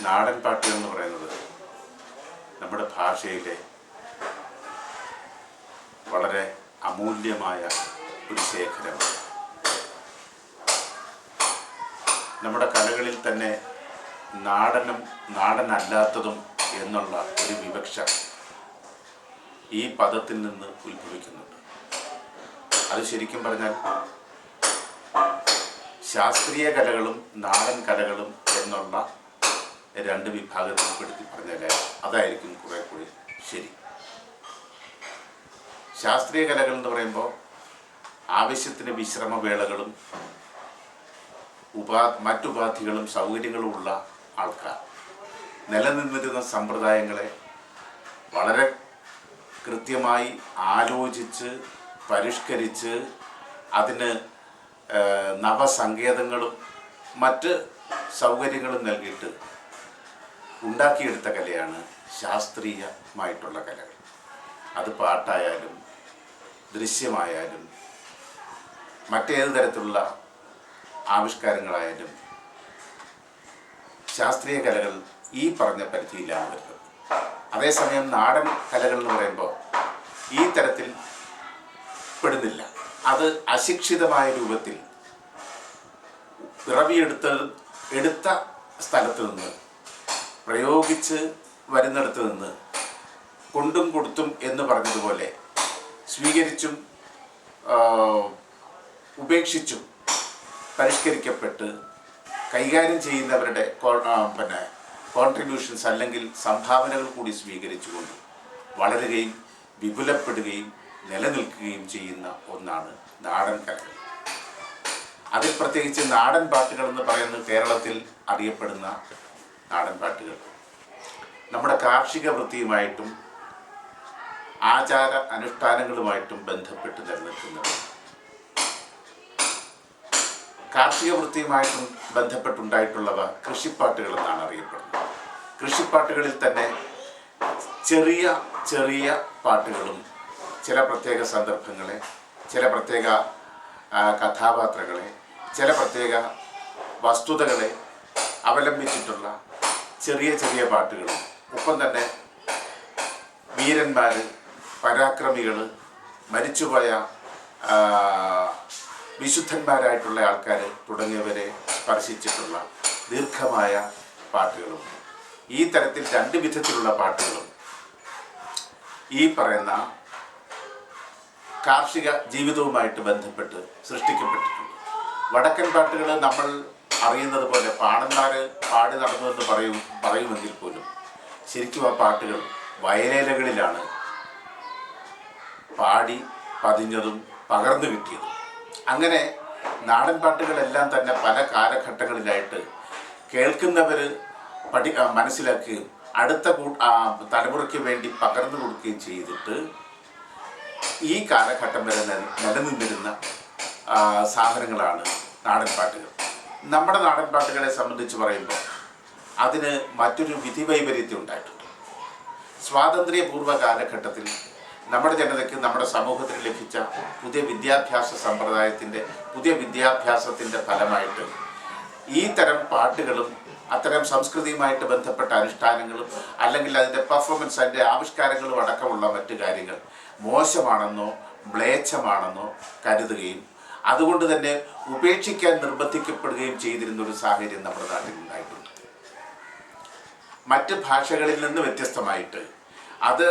നാടൻ പാട്ടുകൾ എന്ന് പറയുന്നത് നമ്മുടെ ഭാഷയിലെ വളരെ അമൂല്യമായ ഒരു ശേഖരമാണ്. നമ്മുടെ കലകളിൽ തന്നെ നാടനും നാടനല്ലാത്തതും എന്നുള്ള ഒരു വിവക്ഷ ഈ പദത്തിൽ നിന്ന് ഉത്ഭവിക്കുന്നുണ്ട്. അത് ശരിക്കും പറഞ്ഞാൽ ശാസ്ത്രീയ കലകളും നാടൻ കലകളും എന്നുള്ള രണ്ട് വിഭാഗത്തിൽപ്പെടുത്തി പറഞ്ഞാൽ അതായിരിക്കും കുറെ കൂടി ശരി. ശാസ്ത്രീയ കലകൾ എന്ന് പറയുമ്പോൾ ആവശ്യത്തിന് വിശ്രമവേളകളും മറ്റുപാധികളും സൗകര്യങ്ങളും ഉള്ള ആൾക്കാർ നിലനിന്നിരുന്ന സമ്പ്രദായങ്ങളെ വളരെ കൃത്യമായി ആലോചിച്ച് പരിഷ്കരിച്ച് അതിന് നവസങ്കേതങ്ങളും മറ്റ് സൗകര്യങ്ങളും നൽകിയിട്ട് ഉണ്ടാക്കിയെടുത്ത കലയാണ് ശാസ്ത്രീയമായിട്ടുള്ള കലകൾ. അത് പാട്ടായാലും ദൃശ്യമായാലും മറ്റേത് തരത്തിലുള്ള ആവിഷ്കാരങ്ങളായാലും ശാസ്ത്രീയ കലകൾ ഈ പറഞ്ഞ പരിധിയിലാണ് വരുന്നത്. അതേസമയം നാടൻ കലകൾ എന്ന് പറയുമ്പോൾ ഈ തരത്തിൽ പെടുന്നില്ല. അത് അശിക്ഷിതമായ രൂപത്തിൽ എടുത്ത സ്ഥലത്ത് നിന്ന് പ്രയോഗിച്ച് വരുന്നിടത്ത് നിന്ന് കൊണ്ടും കൊടുത്തും എന്ന് പറഞ്ഞതുപോലെ സ്വീകരിച്ചും ഉപേക്ഷിച്ചും പരിഷ്കരിക്കപ്പെട്ട് കൈകാര്യം ചെയ്യുന്നവരുടെ കോൺട്രിബ്യൂഷൻസ് അല്ലെങ്കിൽ സംഭാവനകൾ കൂടി സ്വീകരിച്ചുകൊണ്ട് വളരുകയും വിപുലപ്പെടുകയും നിലനിൽക്കുകയും ചെയ്യുന്ന ഒന്നാണ് നാടൻ കലകൾ. അതിൽ പ്രത്യേകിച്ച് നാടൻ പാട്ടുകൾ എന്ന് പറയുന്നത് കേരളത്തിൽ അറിയപ്പെടുന്ന നാടൻ പാട്ടുകൾ നമ്മുടെ കാർഷിക വൃത്തിയുമായിട്ടും ആചാര അനുഷ്ഠാനങ്ങളുമായിട്ടും ബന്ധപ്പെട്ട് നിലനിൽക്കുന്നത്. കാർഷിക വൃത്തിയുമായിട്ടും ബന്ധപ്പെട്ടുണ്ടായിട്ടുള്ളവ കൃഷിപ്പാട്ടുകൾ എന്നാണ് അറിയപ്പെടുന്നത്. കൃഷിപ്പാട്ടുകളിൽ തന്നെ ചെറിയ ചെറിയ പാട്ടുകളും ചില പ്രത്യേക സന്ദർഭങ്ങളെ, ചില പ്രത്യേക കഥാപാത്രങ്ങളെ, ചില പ്രത്യേക വസ്തുതകളെ അവലംബിച്ചിട്ടുള്ള ചെറിയ ചെറിയ പാട്ടുകളും ഒപ്പം തന്നെ വീരന്മാർ, പരാക്രമികൾ, മരിച്ചുപോയ വിശുദ്ധന്മാരായിട്ടുള്ള ആൾക്കാർ തുടങ്ങിയവരെ സ്പർശിച്ചിട്ടുള്ള ദീർഘമായ പാട്ടുകളും ഈ തരത്തിൽ രണ്ട് വിധത്തിലുള്ള പാട്ടുകളും ഈ പറയുന്ന കാർഷിക ജീവിതവുമായിട്ട് ബന്ധപ്പെട്ട് സൃഷ്ടിക്കപ്പെട്ടിട്ടുണ്ട്. വടക്കൻ പാട്ടുകൾ നമ്മൾ അറിയുന്നത് പോലെ പാടന്മാർ പാടി നടന്നുവെന്ന് പറയുമെങ്കിൽ പോലും ശരിക്കും ആ പാട്ടുകൾ വയലേലകളിലാണ് പാടി പതിഞ്ഞതും പകർന്നു കിട്ടിയതും. അങ്ങനെ നാടൻ പാട്ടുകളെല്ലാം തന്നെ പല കാലഘട്ടങ്ങളിലായിട്ട് കേൾക്കുന്നവർ മനസ്സിലാക്കുകയും അടുത്ത തലമുറയ്ക്ക് വേണ്ടി പകർന്നു കൊടുക്കുകയും ചെയ്തിട്ട് ഈ കാലഘട്ടം വരെ നിലനിന്നിരുന്ന സാധനങ്ങളാണ് നാടൻ പാട്ടുകൾ. നമ്മുടെ നാടൻ പാട്ടുകളെ സംബന്ധിച്ച് പറയുമ്പോൾ അതിന് മറ്റൊരു വിധിവൈപരീത്യം ഉണ്ടായിട്ടുണ്ട്. സ്വാതന്ത്ര്യപൂർവ്വ കാലഘട്ടത്തിൽ നമ്മുടെ ജനതയ്ക്ക് നമ്മുടെ സമൂഹത്തിന് ലഭിച്ച പുതിയ വിദ്യാഭ്യാസത്തിൻ്റെ ഫലമായിട്ട് ഈ തരം പാട്ടുകളും അത്തരം സംസ്കൃതിയുമായിട്ട് ബന്ധപ്പെട്ട അനുഷ്ഠാനങ്ങളും അല്ലെങ്കിൽ അതിൻ്റെ പെർഫോമൻസ്, അതിൻ്റെ ആവിഷ്കാരങ്ങളും അടക്കമുള്ള മറ്റു കാര്യങ്ങൾ മോശമാണെന്നോ മ്ലേച്ഛമാണെന്നോ കരുതുകയും അതുകൊണ്ട് തന്നെ ഉപേക്ഷിക്കാൻ നിർബന്ധിക്കപ്പെടുകയും ചെയ്തിരുന്നൊരു സാഹചര്യം നമ്മുടെ നാട്ടിൽ ഉണ്ടായിട്ടുണ്ട്. മറ്റ് ഭാഷകളിൽ നിന്ന് വ്യത്യസ്തമായിട്ട് അത്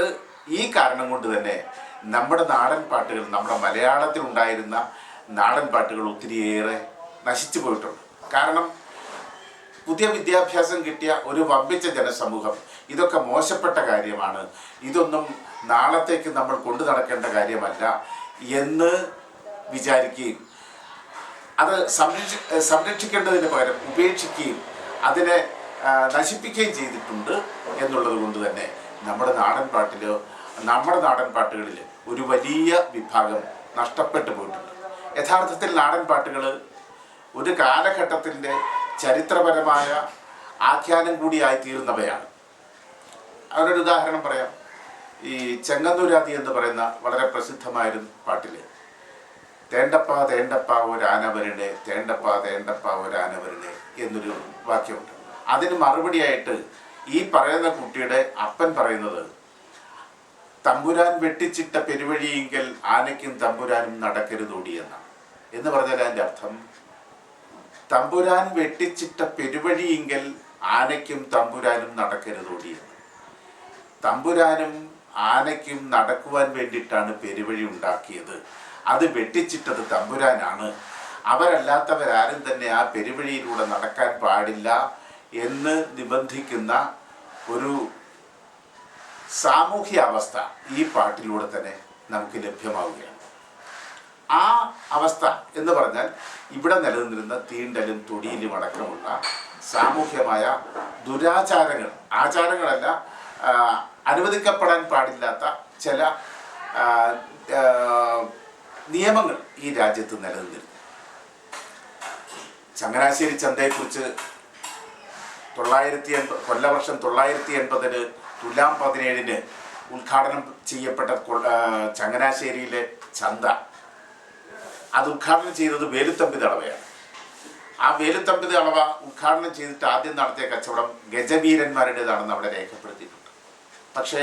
ഈ കാരണം കൊണ്ട് തന്നെ നമ്മുടെ നാടൻ പാട്ടുകൾ, നമ്മുടെ മലയാളത്തിലുണ്ടായിരുന്ന നാടൻ പാട്ടുകൾ ഒത്തിരിയേറെ നശിച്ചു പോയിട്ടുണ്ട്. കാരണം പുതിയ വിദ്യാഭ്യാസം കിട്ടിയ ഒരു വമ്പിച്ച ജനസമൂഹം ഇതൊക്കെ മോശപ്പെട്ട കാര്യമാണ്, ഇതൊന്നും നാളത്തേക്ക് നമ്മൾ കൊണ്ടു നടക്കേണ്ട കാര്യമല്ല എന്ന് വിചാരിക്കുകയും അത് സംരക്ഷിക്കേണ്ടതിന് പകരം ഉപേക്ഷിക്കുകയും അതിനെ നശിപ്പിക്കുകയും ചെയ്തിട്ടുണ്ട് എന്നുള്ളത് കൊണ്ട് തന്നെ നമ്മുടെ നാടൻ പാട്ടുകളിൽ ഒരു വലിയ വിഭാഗം നഷ്ടപ്പെട്ടു പോയിട്ടുണ്ട്. യഥാർത്ഥത്തിൽ നാടൻ പാട്ടുകൾ ഒരു കാലഘട്ടത്തിൻ്റെ ചരിത്രപരമായ ആഖ്യാനം കൂടിയായി തീർന്നവയാണ്. അതിനൊരു ഉദാഹരണം പറയാം. ഈ ചെങ്ങന്നൂരാതി എന്ന് പറയുന്ന വളരെ പ്രസിദ്ധമായൊരു പാട്ടിൽ തേണ്ടപ്പ തേണ്ടപ്പ ഒരാന വരണേ, തേണ്ടപ്പ തേണ്ടപ്പ ഒരാന വരണേ എന്നൊരു വാക്യമുണ്ട്. അതിന് മറുപടിയായിട്ട് ഈ പറയുന്ന കുട്ടിയുടെ അപ്പൻ പറയുന്നത്, തമ്പുരാൻ വെട്ടിച്ചിട്ട പെരുവഴിയെങ്കിൽ ആനയ്ക്കും തമ്പുരാനും നടക്കരുതോടി എന്നാണ്. എന്ന് പറഞ്ഞാൽ അതിൻ്റെ അർത്ഥം, തമ്പുരാൻ വെട്ടിച്ചിട്ട പെരുവഴിയെങ്കിൽ ആനയ്ക്കും തമ്പുരാനും നടക്കരുതോടി എന്ന്. തമ്പുരാനും ആനയ്ക്കും നടക്കുവാൻ വേണ്ടിയിട്ടാണ് പെരുവഴി ഉണ്ടാക്കിയത്. അത് വെട്ടിച്ചിട്ടത് തമ്പുരാനാണ്. അവരല്ലാത്തവരാരും തന്നെ ആ പെരുവഴിയിലൂടെ നടക്കാൻ പാടില്ല എന്ന് നിബന്ധിക്കുന്ന ഒരു സാമൂഹ്യ അവസ്ഥ ഈ പാട്ടിലൂടെ തന്നെ നമുക്ക് ലഭ്യമാവുകയാണ്. ആ അവസ്ഥ എന്ന് പറഞ്ഞാൽ ഇവിടെ നിലനിന്നിരുന്ന തീണ്ടലും തൊടിയിലും അടക്കമുള്ള സാമൂഹ്യമായ ദുരാചാരങ്ങൾ, ആചാരങ്ങളല്ല, അനുവദിക്കപ്പെടാൻ പാടില്ലാത്ത ചില നിയമങ്ങൾ ഈ രാജ്യത്ത് നിലനിന്നിരുന്നു. ചങ്ങനാശ്ശേരി ചന്തയെക്കുറിച്ച് കൊല്ലവർഷം 980 തുലാം 17 ഉദ്ഘാടനം ചെയ്യപ്പെട്ട ചങ്ങനാശ്ശേരിയിലെ ചന്ത, അത് ഉദ്ഘാടനം ചെയ്തത് വേലുത്തമ്പി ദളവയാണ്. ആ വേലുത്തമ്പി ദളവ ഉദ്ഘാടനം ചെയ്തിട്ട് ആദ്യം നടത്തിയ കച്ചവടം ഗജവീരന്മാരുടേതാണെന്ന് അവിടെ രേഖപ്പെടുത്തിയിട്ടുണ്ട്. പക്ഷേ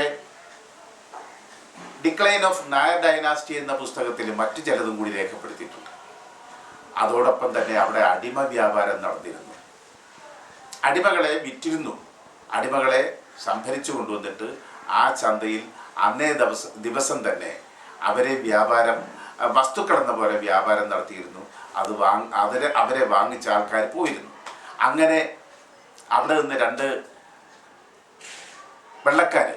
ഡിക്ലൈൻ ഓഫ് നായർ ഡൈനാസ്റ്റി എന്ന പുസ്തകത്തിൽ മറ്റു ചിലതും കൂടി രേഖപ്പെടുത്തിയിട്ടുണ്ട്. അതോടൊപ്പം തന്നെ അവിടെ അടിമ വ്യാപാരം നടന്നിരുന്നു. അടിമകളെ വിറ്റിരുന്നു. അടിമകളെ സംഭരിച്ചു കൊണ്ടുവന്നിട്ട് ആ ചന്തയിൽ അന്നേ ദിവസം തന്നെ അവരെ വസ്തുക്കളെന്ന പോലെ വ്യാപാരം നടത്തിയിരുന്നു. അവരെ വാങ്ങിച്ച ആൾക്കാർ പോയിരുന്നു. അങ്ങനെ അവിടെ നിന്ന് 2 വെള്ളക്കാർ,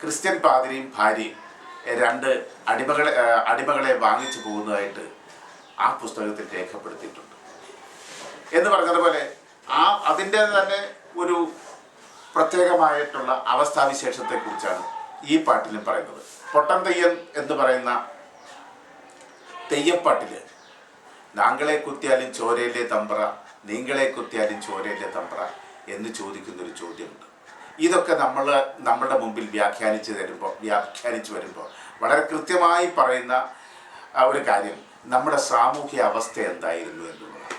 ക്രിസ്ത്യൻ പാതിരിയും ഭാര്യയും 2 അടിമകളെ വാങ്ങിച്ചു പോകുന്നതായിട്ട് ആ പുസ്തകത്തിൽ രേഖപ്പെടുത്തിയിട്ടുണ്ട്. എന്ന് പറഞ്ഞതുപോലെ അതിൻ്റെ തന്നെ ഒരു പ്രത്യേകമായിട്ടുള്ള അവസ്ഥാവിശേഷത്തെക്കുറിച്ചാണ് ഈ പാട്ടിലും പറയുന്നത്. പൊട്ടൻ തെയ്യം എന്ന് പറയുന്ന തെയ്യപ്പാട്ടിൽ നാങ്കളെ കുത്തിയാലും ചോരയിലെ തമ്പ്ര, നീങ്കളെ കുത്തിയാലും ചോരയിലെ തമ്പ്ര എന്ന് ചോദിക്കുന്നൊരു ചോദ്യമുണ്ട്. ഇതൊക്കെ നമ്മളുടെ മുമ്പിൽ വ്യാഖ്യാനിച്ചു വരുമ്പോൾ വളരെ കൃത്യമായി പറയുന്ന ഒരു കാര്യം നമ്മുടെ സാമൂഹ്യ അവസ്ഥ എന്തായിരുന്നു എന്നുള്ളതാണ്.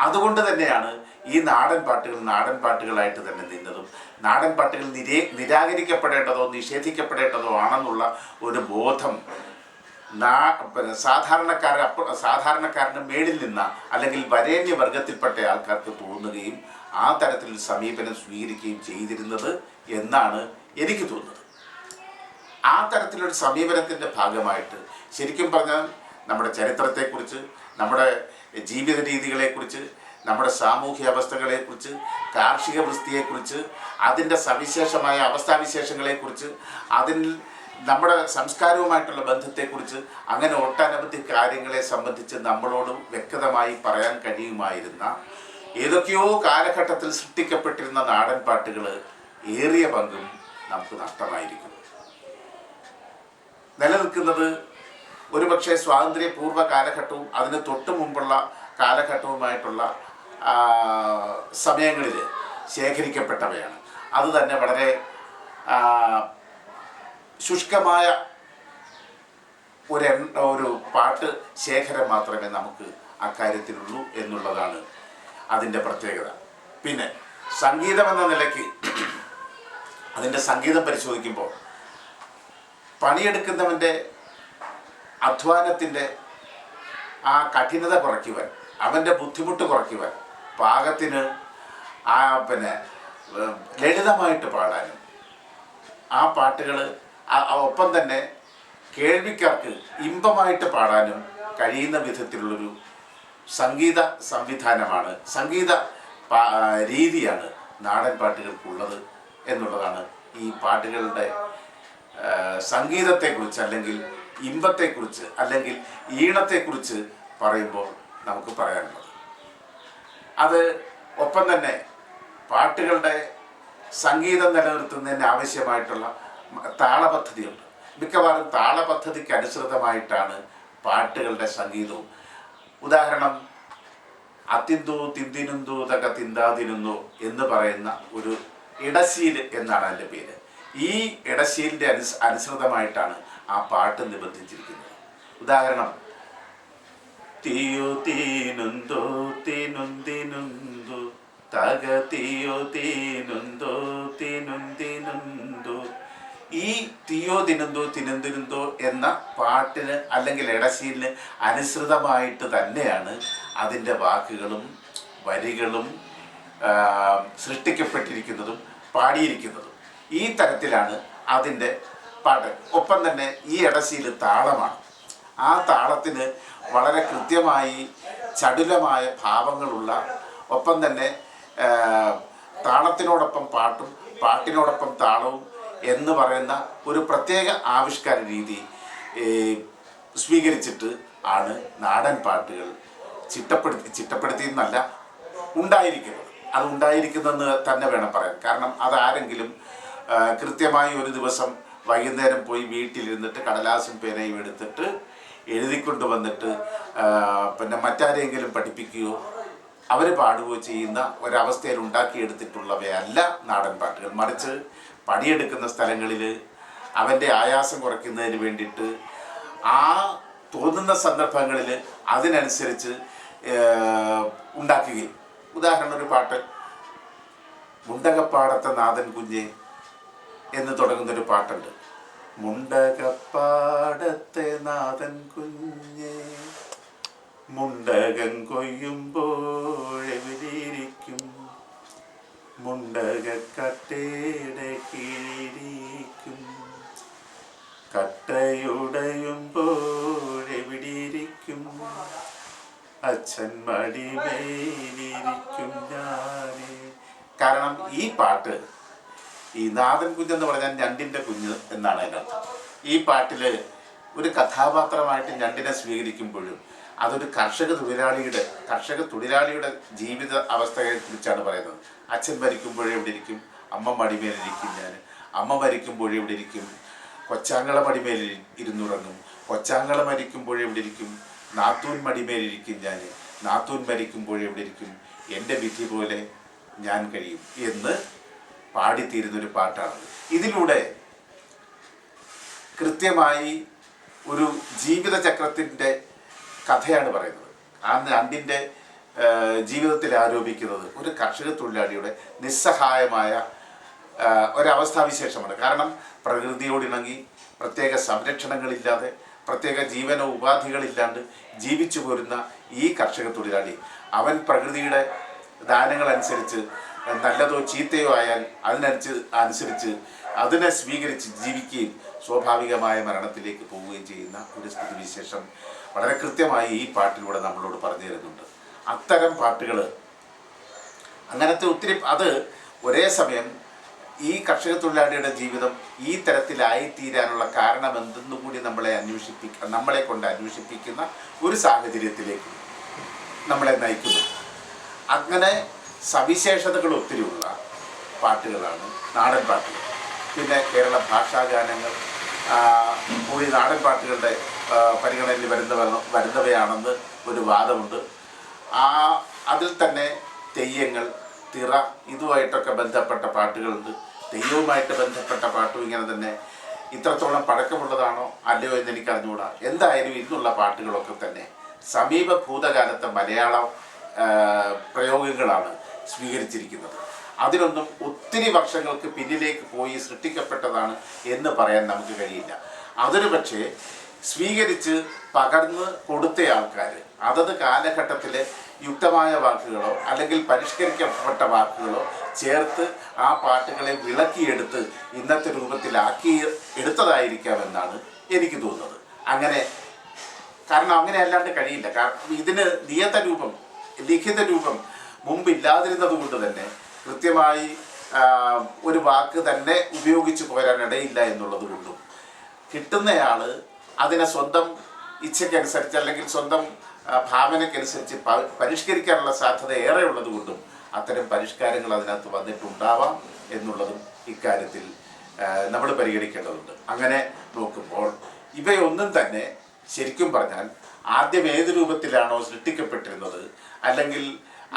അതുകൊണ്ട് തന്നെയാണ് ഈ നാടൻ പാട്ടുകളായിട്ട് തന്നെ നിന്നതും നാടൻ പാട്ടുകൾ നിരാകരിക്കപ്പെടേണ്ടതോ നിഷേധിക്കപ്പെടേണ്ടതോ ആണെന്നുള്ള ഒരു ബോധം സാധാരണക്കാരന് മേളിൽ നിന്ന അല്ലെങ്കിൽ വരേണ്യ വർഗത്തിൽപ്പെട്ട ആൾക്കാർക്ക് തോന്നുകയും ആ തരത്തിലൊരു സമീപനം സ്വീകരിക്കുകയും ചെയ്തിരുന്നത് എന്നാണ് എനിക്ക് തോന്നുന്നത്. ആ തരത്തിലൊരു സമീപനത്തിൻ്റെ ഭാഗമായിട്ട് ശരിക്കും പറഞ്ഞാൽ നമ്മുടെ ചരിത്രത്തെക്കുറിച്ച്, നമ്മുടെ ജീവിത രീതികളെക്കുറിച്ച്, നമ്മുടെ സാമൂഹ്യ അവസ്ഥകളെക്കുറിച്ച്, കാർഷിക വൃത്തിയെക്കുറിച്ച്, അതിൻ്റെ സവിശേഷമായ അവസ്ഥാവിശേഷങ്ങളെക്കുറിച്ച്, അതിൽ നമ്മുടെ സംസ്കാരവുമായിട്ടുള്ള ബന്ധത്തെക്കുറിച്ച്, അങ്ങനെ ഒട്ടനവധി കാര്യങ്ങളെ സംബന്ധിച്ച് നമ്മളോട് വ്യക്തമായി പറയാൻ കഴിയുമായിരുന്ന ഏതൊക്കെയോ കാലഘട്ടത്തിൽ സൃഷ്ടിക്കപ്പെട്ടിരുന്ന നാടൻ പാട്ടുകൾ ഏറിയ പങ്കും നമുക്ക് നഷ്ടമായിരിക്കും. നിലനിൽക്കുന്നത് ഒരുപക്ഷെ സ്വാതന്ത്ര്യപൂർവ്വ കാലഘട്ടവും അതിന് തൊട്ടു മുമ്പുള്ള കാലഘട്ടവുമായിട്ടുള്ള സമയങ്ങളിൽ ശേഖരിക്കപ്പെട്ടവയാണ്. അതുതന്നെ വളരെ ശുഷ്കമായ ഒരു പാട്ട് ശേഖരം മാത്രമേ നമുക്ക് അക്കാര്യത്തിലുള്ളൂ എന്നുള്ളതാണ് അതിൻ്റെ പ്രത്യേകത. പിന്നെ സംഗീതമെന്ന നിലയ്ക്ക് അതിൻ്റെ സംഗീതം പരിശോധിക്കുമ്പോൾ പണിയെടുക്കുന്നവൻ്റെ അധ്വാനത്തിൻ്റെ ആ കഠിനത കുറയ്ക്കുവാൻ, അവൻ്റെ ബുദ്ധിമുട്ട് കുറയ്ക്കുവാൻ പാകത്തിന് ലളിതമായിട്ട് പാടാനും ആ പാട്ടുകൾ ഒപ്പം തന്നെ കേൾവിക്കാർക്ക് ഇമ്പമായിട്ട് പാടാനും കഴിയുന്ന വിധത്തിലുള്ളൊരു സംഗീത സംവിധാനമാണ്, സംഗീത രീതിയാണ് നാടൻ പാട്ടുകൾക്കുള്ളത് എന്നുള്ളതാണ് ഈ പാട്ടുകളുടെ സംഗീതത്തെക്കുറിച്ച് അല്ലെങ്കിൽ ഇമ്പത്തെക്കുറിച്ച് അല്ലെങ്കിൽ ഈണത്തെക്കുറിച്ച് പറയുമ്പോൾ നമുക്ക് പറയാനുള്ളത്. അത് ഒപ്പം തന്നെ പാട്ടുകളുടെ സംഗീതം നിലനിർത്തുന്നതിന് ആവശ്യമായിട്ടുള്ള താളപദ്ധതിയുണ്ട്. മിക്കവാറും താളപദ്ധതിക്ക് അനുസൃതമായിട്ടാണ് പാട്ടുകളുടെ സംഗീതവും. ഉദാഹരണം, അത്തിന്തോ തിന്തിനുന്തോ തക തിന്താതിനുന്നോ എന്ന് പറയുന്ന ഒരു ഇടശീൽ എന്നാണ് അതിൻ്റെ പേര്. ഈ ഇടശീലിൻ്റെ അനുസൃതമായിട്ടാണ് ആ പാട്ട് നിബന്ധിച്ചിരിക്കുന്നത്. ഉദാഹരണം, തീയോ തീനുന്തോ തീനുന്തിനുന്തോ തകതിയോ തിനുന്തോ തിനുന്തിനുന്തോ. ഈ തീയോ തിനുന്തോ തിനുന്തിനുന്തോ എന്ന പാട്ടിന് അല്ലെങ്കിൽ ഇടശീലിന് അനുസൃതമായിട്ട് തന്നെയാണ് അതിൻ്റെ വാക്കുകളും വരികളും സൃഷ്ടിക്കപ്പെട്ടിരിക്കുന്നതും പാടിയിരിക്കുന്നതും. ഈ തരത്തിലാണ് അതിൻ്റെ പാട്ട്. ഒപ്പം തന്നെ ഈ ഇടശീല് താളമാണ്. ആ താളത്തിന് വളരെ കൃത്യമായി ചടുലമായ ഭാവങ്ങളുള്ള, ഒപ്പം തന്നെ താളത്തിനോടൊപ്പം പാട്ടും പാട്ടിനോടൊപ്പം താളവും എന്ന് പറയുന്ന ഒരു പ്രത്യേക ആവിഷ്കാര രീതി സ്വീകരിച്ചിട്ട് ആണ് നാടൻ പാട്ടുകൾ ചിട്ടപ്പെടുത്തിയെന്നല്ല ഉണ്ടായിരിക്കുന്നത്. അത് ഉണ്ടായിരിക്കുന്നതെന്ന് തന്നെ വേണം പറയാൻ. കാരണം അതാരെങ്കിലും കൃത്യമായി ഒരു ദിവസം വൈകുന്നേരം പോയി വീട്ടിലിരുന്നിട്ട് കടലാസും പേനയും എടുത്തിട്ട് എഴുതിക്കൊണ്ട് വന്നിട്ട് പിന്നെ മറ്റാരെങ്കിലും പഠിപ്പിക്കുകയോ അവർ പാടുകയോ ചെയ്യുന്ന ഒരവസ്ഥയിൽ ഉണ്ടാക്കിയെടുത്തിട്ടുള്ളവയല്ല നാടൻ പാട്ടുകൾ. മറിച്ച് പണിയെടുക്കുന്ന സ്ഥലങ്ങളിൽ അവൻ്റെ ആയാസം കുറയ്ക്കുന്നതിന് വേണ്ടിയിട്ട് ആ തോന്നുന്ന സന്ദർഭങ്ങളിൽ അതിനനുസരിച്ച് ഉണ്ടാക്കുകയും. ഉദാഹരണം, ഒരു പാട്ട് മുണ്ടകപ്പാടത്തെ നാഥൻ കുഞ്ഞെ എന്ന് തുടങ്ങുന്നൊരു പാട്ടുണ്ട്. മുണ്ടകപ്പാടത്തെ നാഥൻ കുഞ്ഞെ മുണ്ടകം കൊയ്യുമ്പോഴെവിടെയിരിക്കും, മുണ്ടകക്കട്ടയുടെ കീഴിരിക്കും, കട്ടയുടയുമ്പോഴെവിടെയിരിക്കും, അച്ഛൻ മടിമേലിരിക്കും ഞാനേ. കാരണം ഈ പാട്ട്, ഈ നാഥൻ കുഞ്ഞെന്ന് പറഞ്ഞാൽ ഞണ്ടിൻ്റെ കുഞ്ഞ് എന്നാണ് അതിൻ്റെ അർത്ഥം. ഈ പാട്ടിൽ ഒരു കഥാപാത്രമായിട്ട് ഞണ്ടിനെ സ്വീകരിക്കുമ്പോഴും അതൊരു കർഷക തൊഴിലാളിയുടെ ജീവിത അവസ്ഥയെ കുറിച്ചാണ് പറയുന്നത്. അച്ഛൻ മരിക്കുമ്പോഴേ എവിടെ ഇരിക്കും, അമ്മ മടിമേലിരിക്കും ഞാൻ, അമ്മ മരിക്കുമ്പോഴേ എവിടെ ഇരിക്കും, കൊച്ചാങ്ങള മടിമേലിൽ ഇരുന്നുറങ്ങും, കൊച്ചാങ്ങള മരിക്കുമ്പോഴേ എവിടെ ഇരിക്കും, നാത്തൂൻ മടിമേലിരിക്കും ഞാൻ, നാത്തൂൻ മരിക്കുമ്പോഴേ എവിടെ ഇരിക്കും, എൻ്റെ വിധി പോലെ ഞാൻ കഴിയും എന്ന് പാടിത്തീരുന്നൊരു പാട്ടാണ്. ഇതിലൂടെ കൃത്യമായി ഒരു ജീവിതചക്രത്തിൻ്റെ കഥയാണ് പറയുന്നത്. ആ ഞണ്ടിൻ്റെ ജീവിതത്തിൽ ആരോപിക്കുന്നത് ഒരു കർഷക തൊഴിലാളിയുടെ നിസ്സഹായമായ ഒരവസ്ഥാവിശേഷമാണ്. കാരണം പ്രകൃതിയോടിണങ്ങി പ്രത്യേക സംരക്ഷണങ്ങളില്ലാതെ പ്രത്യേക ജീവന ഉപാധികളില്ലാണ്ട് ജീവിച്ചു പോരുന്ന ഈ കർഷക തൊഴിലാളി, അവൻ പ്രകൃതിയുടെ ദാനങ്ങളനുസരിച്ച് നല്ലതോ ചീത്തയോ ആയാൽ അതിനനുസരിച്ച് അതിനെ സ്വീകരിച്ച് ജീവിക്കുകയും സ്വാഭാവികമായ മരണത്തിലേക്ക് പോവുകയും ചെയ്യുന്ന ഒരു സ്ഥിതിവിശേഷം വളരെ കൃത്യമായി ഈ പാട്ടിലൂടെ നമ്മളോട് പറഞ്ഞു തരുന്നുണ്ട്. അത്തരം പാട്ടുകൾ, അങ്ങനത്തെ ഒത്തിരി, അത് ഒരേ സമയം ഈ കർഷക തൊഴിലാളിയുടെ ജീവിതം ഈ തരത്തിലായിത്തീരാനുള്ള കാരണം എന്തെന്നുകൂടി നമ്മളെ കൊണ്ട് അന്വേഷിപ്പിക്കുന്ന ഒരു സാഹചര്യത്തിലേക്ക് നമ്മളെ നയിക്കുന്നു. അങ്ങനെ സവിശേഷതകൾ ഒത്തിരിയുള്ള പാട്ടുകളാണ് നാടൻ പാട്ടുകൾ. പിന്നെ കേരള ഭാഷാഗാനങ്ങൾ കൂടി നാടൻ പാട്ടുകളുടെ പരിഗണനയിൽ വരുന്നവയാണെന്ന് ഒരു വാദമുണ്ട്. അതിൽ തന്നെ തെയ്യങ്ങൾ, തിറ, ഇതുമായിട്ടൊക്കെ ബന്ധപ്പെട്ട പാട്ടുകളുണ്ട്. തെയ്യവുമായിട്ട് ബന്ധപ്പെട്ട പാട്ടും ഇങ്ങനെ തന്നെ ഇത്രത്തോളം പഴക്കമുള്ളതാണോ അല്ലയോ എന്ന് എനിക്ക് അറിഞ്ഞുകൂടാ. എന്തായാലും ഇന്നുള്ള പാട്ടുകളൊക്കെ തന്നെ സമീപ ഭൂതകാലത്തെ മലയാളം പ്രയോഗങ്ങളാണ് സ്വീകരിച്ചിരിക്കുന്നത്. അതിനൊന്നും ഒത്തിരി വർഷങ്ങൾക്ക് പിന്നിലേക്ക് പോയി സൃഷ്ടിക്കപ്പെട്ടതാണ് എന്ന് പറയാൻ നമുക്ക് കഴിയില്ല. അതൊരു പക്ഷേ സ്വീകരിച്ച് പകർന്ന് കൊടുത്ത ആൾക്കാർ അതത് കാലഘട്ടത്തിൽ യുക്തമായ വാക്കുകളോ അല്ലെങ്കിൽ പരിഷ്കരിക്കപ്പെട്ട വാക്കുകളോ ചേർത്ത് ആ പാട്ടുകളെ വിളക്കിയെടുത്ത് ഇന്നത്തെ രൂപത്തിലാക്കി എടുത്തതായിരിക്കാമെന്നാണ് എനിക്ക് തോന്നുന്നത്. കാരണം അങ്ങനെ അല്ലാണ്ട് കഴിയില്ല. കാരണം ഇതിന് ലിഖിത രൂപം മുമ്പില്ലാതിരുന്നത് കൊണ്ട് തന്നെ കൃത്യമായി ഒരു വാക്ക് തന്നെ ഉപയോഗിച്ച് പോരാനിടയില്ല എന്നുള്ളത് കൊണ്ടും കിട്ടുന്നയാൾ അതിനെ സ്വന്തം ഇച്ഛയ്ക്കനുസരിച്ച് അല്ലെങ്കിൽ സ്വന്തം ഭാവനയ്ക്കനുസരിച്ച് പരിഷ്കരിക്കാനുള്ള സാധ്യത ഏറെ ഉള്ളത് കൊണ്ടും അത്തരം പരിഷ്കാരങ്ങൾ അതിനകത്ത് വന്നിട്ടുണ്ടാവാം എന്നുള്ളതും ഇക്കാര്യത്തിൽ നമ്മൾ പരിഗണിക്കേണ്ടതുണ്ട്. അങ്ങനെ നോക്കുമ്പോൾ ഇവയൊന്നും തന്നെ ശരിക്കും പറഞ്ഞാൽ ആദ്യം ഏത് രൂപത്തിലാണോ സൃഷ്ടിക്കപ്പെട്ടിരുന്നത്, അല്ലെങ്കിൽ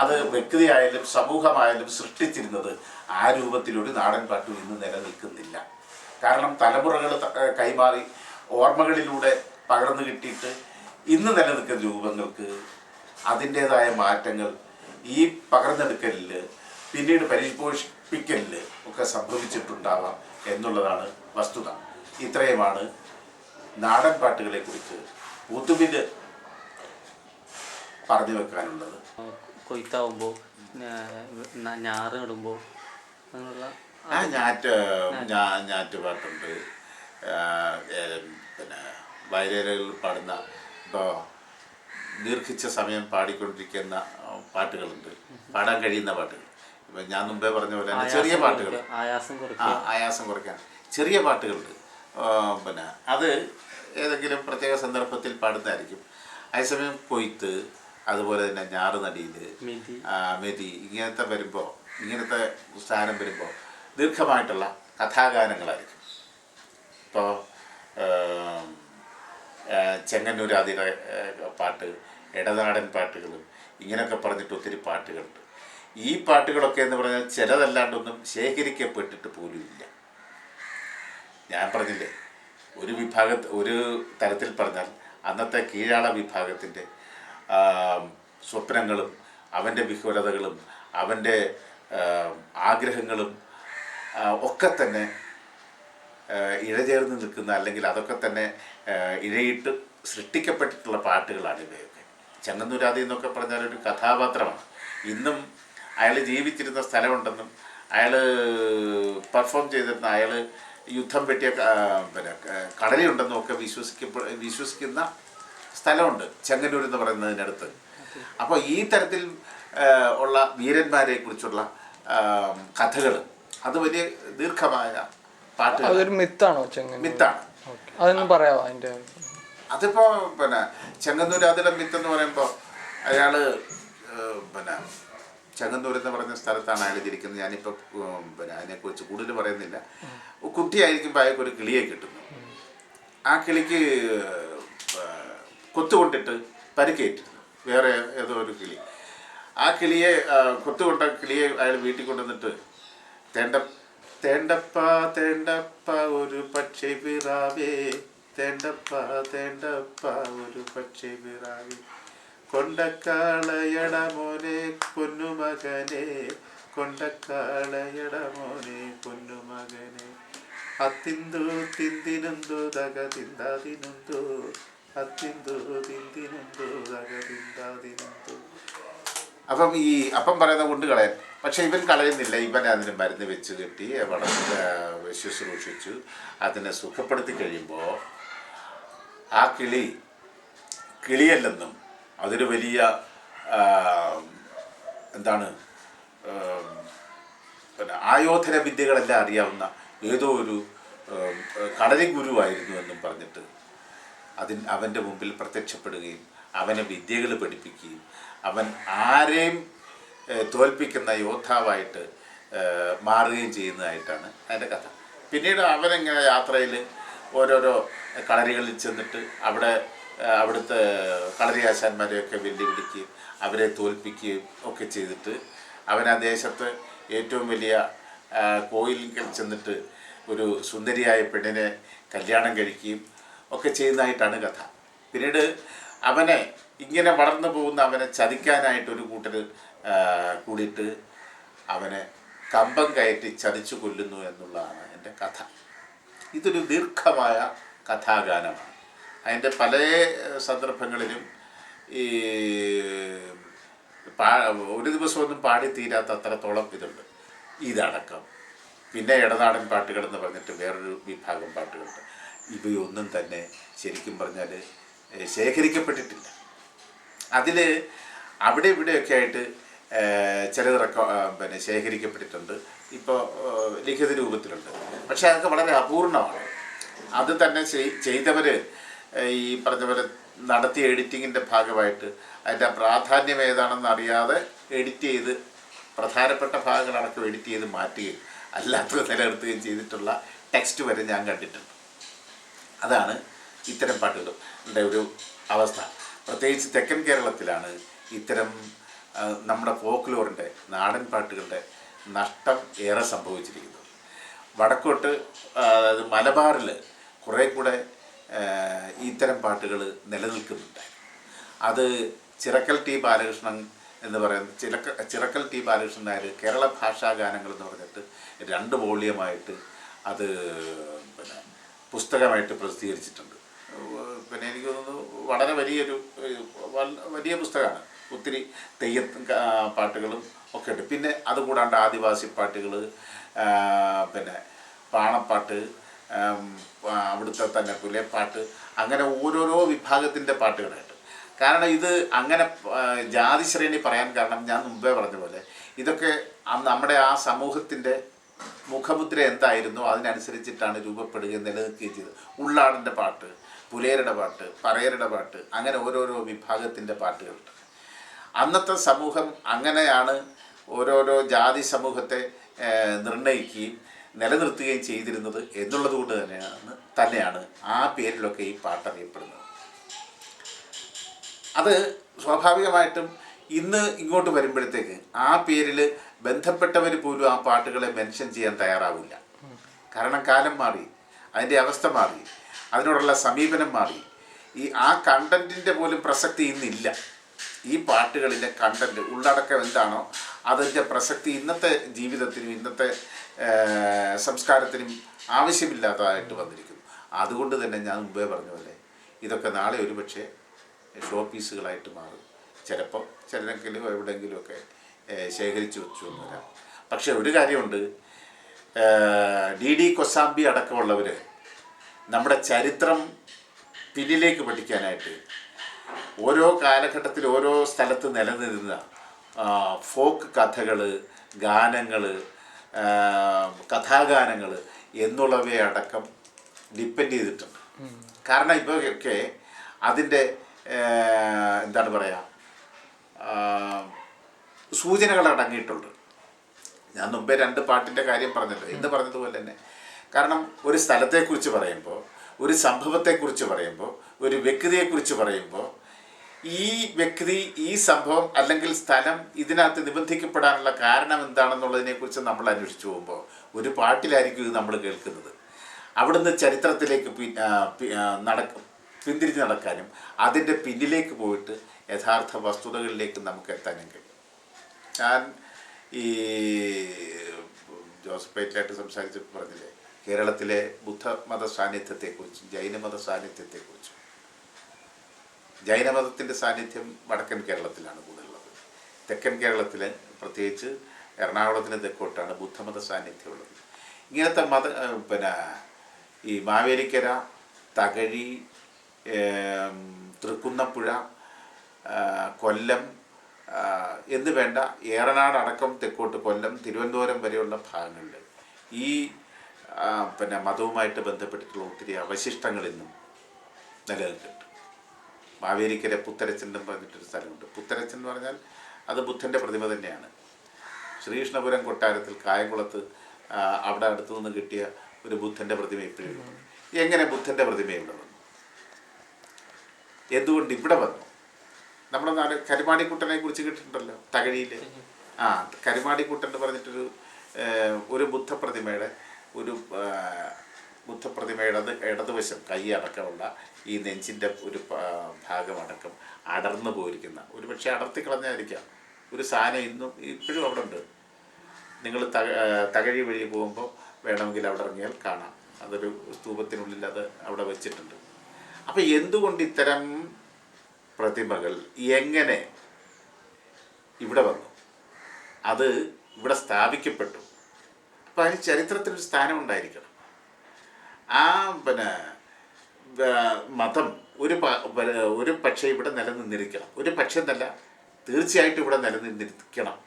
അത് വ്യക്തിയായാലും സമൂഹമായാലും സൃഷ്ടിച്ചിരുന്നത്, ആ രൂപത്തിലൊരു നാടൻ പാട്ടും ഇന്ന് നിലനിൽക്കുന്നില്ല. കാരണം തലമുറകൾ കൈമാറി ഓർമ്മകളിലൂടെ പകർന്നു കിട്ടിയിട്ട് ഇന്ന് നിലനിൽക്കുന്ന രൂപങ്ങൾക്ക് അതിൻ്റേതായ മാറ്റങ്ങൾ ഈ പകർന്നെടുക്കലിൽ പിന്നീട് പരിപോഷിപ്പിക്കലിൽ ഒക്കെ സംഭവിച്ചിട്ടുണ്ടാവാം എന്നുള്ളതാണ് വസ്തുത. ഇത്രയുമാണ് നാടൻ പാട്ടുകളെക്കുറിച്ച് പൊതുവിൽ പറഞ്ഞു വെക്കാനുള്ളത്. കൊയ്ത്താവുമ്പോൾ ഞാറ് ഇടുമ്പോൾ അങ്ങനെയുള്ള ഞാറ്റുപാട്ടുണ്ട്, പിന്നെ വയലേലകളിൽ പാടുന്ന ഇപ്പോൾ ദീർഘിച്ച സമയം പാടിക്കൊണ്ടിരിക്കുന്ന പാട്ടുകളുണ്ട്, പാടാൻ കഴിയുന്ന പാട്ടുകൾ. ഇപ്പം ഞാൻ മുമ്പേ പറഞ്ഞ പോലെ തന്നെ ചെറിയ പാട്ടുകൾ, ആയാസം കുറയ്ക്കാൻ ചെറിയ പാട്ടുകളുണ്ട്. പിന്നെ അത് ഏതെങ്കിലും പ്രത്യേക സന്ദർഭത്തിൽ പാടുന്നതായിരിക്കും. അതേസമയം കൊയ്ത്ത്, അതുപോലെ തന്നെ ഞാറ് നടീൽ, മെതി ഇങ്ങനത്തെ വരുമ്പോൾ, ഇങ്ങനത്തെ സ്ഥാനം വരുമ്പോൾ ദീർഘമായിട്ടുള്ള കഥാഗാനങ്ങളായിരിക്കും. ഇപ്പോൾ ചെങ്ങന്നൂരാതിയുടെ പാട്ട്, ഇടനാടൻ പാട്ടുകളും ഇങ്ങനെയൊക്കെ പറഞ്ഞിട്ട് ഒത്തിരി പാട്ടുകളുണ്ട്. ഈ പാട്ടുകളൊക്കെ എന്ന് പറഞ്ഞാൽ ചിലതല്ലാണ്ടൊന്നും ശേഖരിക്കപ്പെട്ടിട്ട് പോലുമില്ല. ഞാൻ പറഞ്ഞില്ലേ, ഒരു തരത്തിൽ പറഞ്ഞാൽ അന്നത്തെ കീഴാള വിഭാഗത്തിൻ്റെ സ്വപ്നങ്ങളും അവൻ്റെ വിഹ്വലതകളും അവൻ്റെ ആഗ്രഹങ്ങളും ഒക്കെ തന്നെ ഇഴചേർന്ന് നിൽക്കുന്ന, അല്ലെങ്കിൽ അതൊക്കെ തന്നെ ഇഴയിട്ട് സൃഷ്ടിക്കപ്പെട്ടിട്ടുള്ള പാട്ടുകളാണ് ഇവയൊക്കെ. ചെങ്ങന്നൂരാതി എന്നൊക്കെ പറഞ്ഞാൽ ഒരു കഥാപാത്രമാണ്. ഇന്നും അയാൾ ജീവിച്ചിരുന്ന സ്ഥലമുണ്ടെന്നും അയാൾ പെർഫോം ചെയ്തിരുന്ന, അയാൾ യുദ്ധം പറ്റിയ പിന്നെ കടലുണ്ടെന്നും ഒക്കെ വിശ്വസിക്കുന്ന സ്ഥലമുണ്ട് ചെങ്ങന്നൂർ എന്ന് പറയുന്നതിനടുത്ത്. അപ്പോൾ ഈ തരത്തിൽ ഉള്ള വീരന്മാരെ കുറിച്ചുള്ള കഥകൾ, അത് വലിയ ദീർഘമായ പാട്ടുകൾ. അതൊരു മിത്താണോ? മിത്താണ്. അതൊന്നും പറയാമോ അതിൻ്റെ? അതിപ്പോൾ പിന്നെ ചെങ്ങന്നൂരാതിയുടെ മിത്ത് എന്ന് പറയുമ്പോൾ അയാൾ പിന്നെ ചെങ്ങന്നൂർ എന്ന് പറഞ്ഞ സ്ഥലത്താണ് അയാൾ ഇരിക്കുന്നത്. ഞാനിപ്പോൾ പിന്നെ അതിനെക്കുറിച്ച് കൂടുതൽ പറയുന്നില്ല. കുട്ടിയായിരിക്കുമ്പോൾ അയാൾക്കൊരു കിളിയെ കിട്ടുന്നു. ആ കിളിക്ക് കൊത്തുകൊണ്ടിട്ട് പരിക്കേറ്റിരുന്നു, വേറെ ഏതോ ഒരു കിളി. ആ കിളിയെ കൊത്തുകൊണ്ട കിളിയെ അയാൾ വീട്ടിൽ കൊണ്ടുവന്നിട്ട് തേണ്ടപ്പ തേണ്ടപ്പ ഒരു പക്ഷി പിറാവേ, തേണ്ടപ്പ തേണ്ടപ്പ ഒരു പക്ഷി പിറാവേ, കൊണ്ടക്കാളയട മോനെ പൊന്നുമകനെ, കൊണ്ടക്കാളയട മോനെ പൊന്നുമകനെ, അത്തിന്തു തിന്തിനുന്തു തക തിന്താതിനുന്തു, അത്തിന്തു തിന്തിനുന്തു തക തിന്താതിനുന്തു. അപ്പം ഈ അപ്പം പറയുന്ന കൊണ്ട് കളയാൻ, പക്ഷെ ഇവൻ കളയുന്നില്ല. ഇവൻ അതിന് മരുന്ന് വെച്ച് കെട്ടി ശുശ്രൂഷിച്ചു അതിനെ സുഖപ്പെടുത്തി കഴിയുമ്പോൾ ആ കിളിയല്ലെന്നും അതൊരു വലിയ എന്താണ് പിന്നെ ആയോധന വിദ്യകളെല്ലാം അറിയാവുന്ന ഏതോ ഒരു കളരി ഗുരുവായിരുന്നു എന്നും പറഞ്ഞിട്ട് അവൻ്റെ മുമ്പിൽ പ്രത്യക്ഷപ്പെടുകയും അവനെ വിദ്യകൾ പഠിപ്പിക്കുകയും അവൻ ആരെയും തോൽപ്പിക്കുന്ന യോദ്ധാവായിട്ട് മാറുകയും ചെയ്യുന്നതായിട്ടാണ് അതിൻ്റെ കഥ. പിന്നീട് അവനെങ്ങനെ യാത്രയിൽ ഓരോരോ കളരികളിൽ ചെന്നിട്ട് അവിടുത്തെ കളരിയാശാന്മാരെയൊക്കെ വെല്ലുവിളിക്കുകയും അവരെ തോൽപ്പിക്കുകയും ഒക്കെ ചെയ്തിട്ട് അവൻ ആ ദേശത്ത് ഏറ്റവും വലിയ കോയിലിൽ ചെന്നിട്ട് ഒരു സുന്ദരിയായ പെണ്ണിനെ കല്യാണം കഴിക്കുകയും ഒക്കെ ചെയ്യുന്നതായിട്ടാണ് കഥ. പിന്നീട് അവനെ ഇങ്ങനെ വളർന്നു പോകുന്ന അവനെ ചതിക്കാനായിട്ടൊരു കൂട്ടർ കൂടിയിട്ട് അവനെ കമ്പം കയറ്റി ചതിച്ചു കൊല്ലുന്നു എന്നുള്ളതാണ് എൻ്റെ കഥ. ഇതൊരു ദീർഘമായ കഥാഗാനമാണ്. അതിൻ്റെ പല സന്ദർഭങ്ങളിലും ഈ ഒരു ദിവസമൊന്നും പാടിത്തീരാത്ത അത്രത്തോളം ഇതുണ്ട്. ഇതടക്കം പിന്നെ ഇടനാടൻ പാട്ടുകൾ എന്ന് പറഞ്ഞിട്ട് വേറൊരു വിഭാഗം പാട്ടുകളുണ്ട്. ഇവയൊന്നും തന്നെ ശരിക്കും പറഞ്ഞാൽ ശേഖരിക്കപ്പെട്ടിട്ടില്ല. അതിൽ അവിടെ ഇവിടെയൊക്കെ ആയിട്ട് ചിലത് പിന്നെ ശേഖരിക്കപ്പെട്ടിട്ടുണ്ട്, ഇപ്പോൾ ലിഖിത രൂപത്തിലുണ്ട്. പക്ഷെ അതൊക്കെ വളരെ അപൂർണമാണ്. അത് തന്നെ ചെയ്തവർ ഈ പറഞ്ഞ പോലെ നടത്തിയ എഡിറ്റിങ്ങിൻ്റെ ഭാഗമായിട്ട് അതിൻ്റെ പ്രാധാന്യം ഏതാണെന്ന് അറിയാതെ എഡിറ്റ് ചെയ്ത് പ്രധാനപ്പെട്ട ഭാഗങ്ങളടക്കം എഡിറ്റ് ചെയ്ത് മാറ്റുകയും അല്ലാത്തത് നിലനിർത്തുകയും ചെയ്തിട്ടുള്ള ടെക്സ്റ്റ് വരെ ഞാൻ കണ്ടിട്ടുണ്ട്. അതാണ് ഇത്തരം പാട്ടുകളുടെ ഒരു അവസ്ഥ. പ്രത്യേകിച്ച് തെക്കൻ കേരളത്തിലാണ് ഇത്തരം നമ്മുടെ ഫോക്ക്ലോറിൻ്റെ നാടൻ പാട്ടുകളുടെ നഷ്ടം ഏറെ സംഭവിച്ചിരിക്കുന്നത്. വടക്കോട്ട് അതായത് മലബാറിൽ കുറേ കൂടെ ഇത്തരം പാട്ടുകൾ നിലനിൽക്കുന്നുണ്ട്. അത് ചിറക്കൽ ടി ബാലകൃഷ്ണൻ എന്ന് പറയുന്നത് ചിറക്കൽ ടി ബാലകൃഷ്ണൻ നായർ കേരള ഭാഷാ ഗാനങ്ങൾ എന്ന് പറഞ്ഞിട്ട് 2 വോള്യമായിട്ട് അത് പിന്നെ പുസ്തകമായിട്ട് പ്രസിദ്ധീകരിച്ചിട്ടുണ്ട്. പിന്നെ എനിക്ക് തോന്നുന്നു വളരെ വലിയ പുസ്തകമാണ്. ഒത്തിരി തെയ്യ പാട്ടുകളും ഒക്കെ ഉണ്ട്. പിന്നെ അതുകൂടാണ്ട് ആദിവാസി പാട്ടുകൾ, പിന്നെ പാണപ്പാട്ട്, അവിടുത്തെ തന്നെ പുലപ്പാട്ട്, അങ്ങനെ ഓരോരോ വിഭാഗത്തിൻ്റെ പാട്ടുകളായിട്ട്. കാരണം ഇത് അങ്ങനെ ജാതി ശ്രേണി പറയാൻ കാരണം ഞാൻ മുമ്പേ പറഞ്ഞ പോലെ ഇതൊക്കെ നമ്മുടെ ആ സമൂഹത്തിൻ്റെ മുഖമുദ്ര എന്തായിരുന്നോ അതിനനുസരിച്ചിട്ടാണ് രൂപപ്പെടുകയും നിലനിൽക്കുകയും ചെയ്തത്. ഉള്ളാടിൻ്റെ പാട്ട്, പുലയരുടെ പാട്ട്, പറയരുടെ പാട്ട്, അങ്ങനെ ഓരോരോ വിഭാഗത്തിൻ്റെ പാട്ടുകളുണ്ട്. അന്നത്തെ സമൂഹം അങ്ങനെയാണ് ഓരോരോ ജാതി സമൂഹത്തെ നിർണ്ണയിക്കുകയും നിലനിർത്തുകയും ചെയ്തിരുന്നത് എന്നുള്ളത് കൊണ്ട് തന്നെയാണ് ആ പേരിലൊക്കെ ഈ പാട്ടറിയപ്പെടുന്നത്. അത് സ്വാഭാവികമായിട്ടും ഇന്ന് ഇങ്ങോട്ട് വരുമ്പോഴത്തേക്ക് ആ പേരിൽ ബന്ധപ്പെട്ടവർ പോലും ആ പാട്ടുകളെ മെൻഷൻ ചെയ്യാൻ തയ്യാറാവില്ല. കാരണം കാലം മാറി, അതിൻ്റെ അവസ്ഥ മാറി, അതിനോടുള്ള സമീപനം മാറി. ആ കണ്ടൻറ്റിൻ്റെ പോലും പ്രസക്തി ഇന്നില്ല. ഈ പാട്ടുകളിലെ കണ്ടൻറ്റ് ഉള്ളടക്കം എന്താണോ അതിൻ്റെ പ്രസക്തി ഇന്നത്തെ ജീവിതത്തിനും ഇന്നത്തെ സംസ്കാരത്തിനും ആവശ്യമില്ലാത്തതായിട്ട് വന്നിരിക്കുന്നു. അതുകൊണ്ട് തന്നെ ഞാൻ മുമ്പേ പറഞ്ഞ പോലെ ഇതൊക്കെ നാളെ ഒരുപക്ഷെ ഷോ പീസുകളായിട്ട് മാറും. ചിലപ്പോൾ ചിലരെങ്കിലും എവിടെയെങ്കിലുമൊക്കെ ശേഖരിച്ചു വെച്ചു എന്ന് വരാം. പക്ഷെ ഒരു കാര്യമുണ്ട്, DD കൊസാംബി അടക്കമുള്ളവർ നമ്മുടെ ചരിത്രം പിന്നിലേക്ക് പഠിക്കാനായിട്ട് ഓരോ കാലഘട്ടത്തിൽ ഓരോ സ്ഥലത്ത് നിലനിന്നിരുന്ന ഫോക്ക് കഥകൾ, ഗാനങ്ങൾ, കഥാഗാനങ്ങൾ എന്നുള്ളവയെ അടക്കം ഡിപ്പെൻഡ് ചെയ്തിട്ടുണ്ട്. കാരണം ഇപ്പോഴൊക്കെ അതിൻ്റെ എന്താണ് പറയുക, സൂചനകൾ അടങ്ങിയിട്ടുണ്ട്. ഞാൻ മുമ്പേ 2 പാട്ടിൻ്റെ കാര്യം പറഞ്ഞല്ലോ, എന്ന് പറഞ്ഞതുപോലെ തന്നെ. കാരണം ഒരു സ്ഥലത്തെക്കുറിച്ച് പറയുമ്പോൾ, ഒരു സംഭവത്തെക്കുറിച്ച് പറയുമ്പോൾ, ഒരു വ്യക്തിയെക്കുറിച്ച് പറയുമ്പോൾ ഈ വ്യക്തി, ഈ സംഭവം അല്ലെങ്കിൽ സ്ഥലം ഇതിനകത്ത് നിബന്ധിക്കപ്പെടാനുള്ള കാരണം എന്താണെന്നുള്ളതിനെക്കുറിച്ച് നമ്മൾ അന്വേഷിച്ച് പോകുമ്പോൾ ഒരു പാട്ടിലായിരിക്കും ഇത് നമ്മൾ കേൾക്കുന്നത്. അവിടുന്ന് ചരിത്രത്തിലേക്ക് പിന്തിരിഞ്ഞ് നടക്കാനും അതിൻ്റെ പിന്നിലേക്ക് പോയിട്ട് യഥാർത്ഥ വസ്തുതകളിലേക്ക് നമുക്ക് എത്താനും കഴിയും. ഞാൻ ഈ ജോസഫ് പേറ്റിലായിട്ട് സംസാരിച്ചപ്പോൾ പറഞ്ഞില്ലേ, കേരളത്തിലെ ബുദ്ധമത സാന്നിധ്യത്തെക്കുറിച്ചും ജൈനമത സാന്നിധ്യത്തെക്കുറിച്ചും. ജൈനമതത്തിൻ്റെ സാന്നിധ്യം വടക്കൻ കേരളത്തിലാണ് കൂടുതലുള്ളത്. തെക്കൻ കേരളത്തിൽ പ്രത്യേകിച്ച് എറണാകുളത്തിന് തെക്കോട്ടാണ് ബുദ്ധമത സാന്നിധ്യമുള്ളത്. ഇങ്ങനത്തെ പിന്നെ ഈ മാവേലിക്കര, തകഴി, തൃക്കുന്നപ്പുഴ, കൊല്ലം എന്ന് വേണ്ട ഏറനാട് അടക്കം തെക്കോട്ട് കൊല്ലം, തിരുവനന്തപുരം വരെയുള്ള ഭാഗങ്ങളിൽ ഈ പിന്നെ മതവുമായിട്ട് ബന്ധപ്പെട്ടിട്ടുള്ള ഒത്തിരി അവശിഷ്ടങ്ങൾ ഇന്നും നിലനിൽക്കുന്നുണ്ട്. മാവേലിക്കര പുത്തരച്ചൻ എന്ന് പറഞ്ഞിട്ടൊരു സ്ഥലമുണ്ട്. പുത്തരച്ചൻ എന്ന് പറഞ്ഞാൽ അത് ബുദ്ധൻ്റെ പ്രതിമ തന്നെയാണ്. ശ്രീകൃഷ്ണപുരം കൊട്ടാരത്തിൽ കായംകുളത്ത് അവിടെ അടുത്തു നിന്ന് കിട്ടിയ ഒരു ബുദ്ധൻ്റെ പ്രതിമ ഇപ്പോഴും ഉണ്ട്. എങ്ങനെ ബുദ്ധൻ്റെ പ്രതിമ ഇവിടെ വന്നു? എന്തുകൊണ്ട് ഇവിടെ വന്നു? നമ്മുടെ നാട് കരുമാടിക്കുട്ടനെ കുറിച്ച് കേട്ടിട്ടുണ്ടല്ലോ, തകഴിയിൽ. കരുമാടിക്കുട്ടൻ എന്ന് പറഞ്ഞിട്ടൊരു ഒരു ബുദ്ധപ്രതിമയുടെ അത് ഇടതുവശം കൈ അടക്കമുള്ള ഈ നെഞ്ചിൻ്റെ ഒരു ഭാഗമടക്കം അടർന്നു പോയിരിക്കുന്ന, ഒരു പക്ഷേ അടർത്തി കളഞ്ഞായിരിക്കാം, ഒരു സാധനം ഇന്നും ഇപ്പോഴും അവിടെ ഉണ്ട്. നിങ്ങൾ തകഴി വഴി പോകുമ്പോൾ വേണമെങ്കിൽ അവിടെ ഇറങ്ങിയാൽ കാണാം. അതൊരു സ്തൂപത്തിനുള്ളിൽ അത് അവിടെ വെച്ചിട്ടുണ്ട്. അപ്പം എന്തുകൊണ്ട് ഇത്തരം പ്രതിമകൾ എങ്ങനെ ഇവിടെ വന്നു, അത് ഇവിടെ സ്ഥാപിക്കപ്പെട്ടു? അപ്പം അതിന് ചരിത്രത്തിലൊരു സ്ഥാനം ഉണ്ടായിരിക്കണം. ആ പിന്നെ മതം ഒരു പക്ഷേ ഇവിടെ നിലനിന്നിരിക്കണം. ഒരു പക്ഷേ എന്നല്ല, തീർച്ചയായിട്ടും ഇവിടെ നിലനിന്നിരിക്കണം.